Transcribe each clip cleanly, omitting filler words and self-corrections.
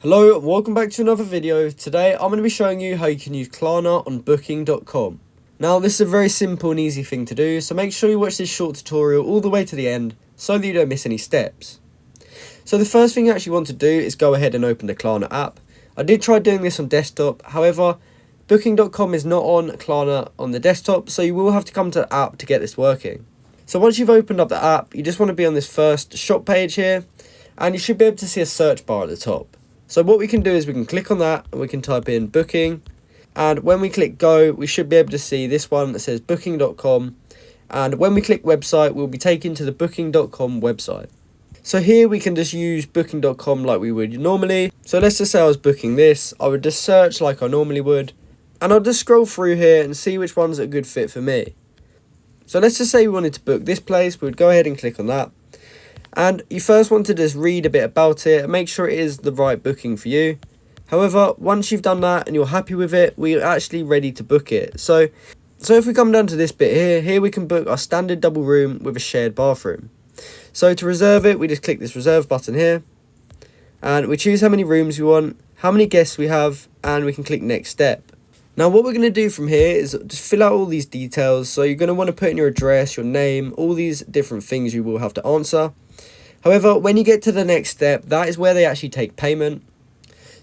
Hello and welcome back to another video. Today I'm going to be showing you how you can use Klarna on Booking.com. Now this is a very simple and easy thing to do, so make sure you watch this short tutorial all the way to the end so that you don't miss any steps. So the first thing you actually want to do is go ahead and open the Klarna app. I did try doing this on desktop, however Booking.com is not on Klarna on the desktop, so you will have to come to the app to get this working. So once you've opened up the app, you just want to be on this first shop page here, and you should be able to see a search bar at the top. So what we can do is we can click on that and we can type in booking, and when we click go we should be able to see this one that says booking.com, and when we click website we'll be taken to the booking.com website. So here we can just use booking.com like we would normally. So let's just say I was booking this, I would just search like I normally would, and I'll just scroll through here and see which one's a good fit for me. So let's just say we wanted to book this place, we would go ahead and click on that. And you first want to just read a bit about it and make sure it is the right booking for you. However, once you've done that and you're happy with it, we're actually ready to book it. So if we come down to this bit here we can book our standard double room with a shared bathroom. So to reserve it, we just click this reserve button here, and we choose how many rooms we want, how many guests we have, and we can click next step. Now what we're going to do from here is just fill out all these details. So you're going to want to put in your address, your name, all these different things you will have to answer. However, when you get to the next step, that is where they actually take payment.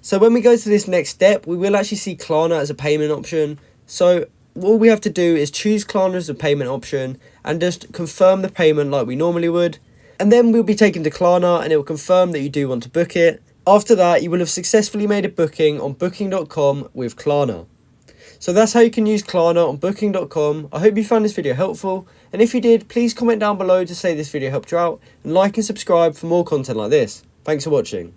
So when we go to this next step, we will actually see Klarna as a payment option. So all we have to do is choose Klarna as a payment option and just confirm the payment like we normally would. And then we'll be taken to Klarna and it will confirm that you do want to book it. After that, you will have successfully made a booking on Booking.com with Klarna. So that's how you can use Klarna on Booking.com. I hope you found this video helpful, and if you did, please comment down below to say this video helped you out, and like and subscribe for more content like this. Thanks for watching.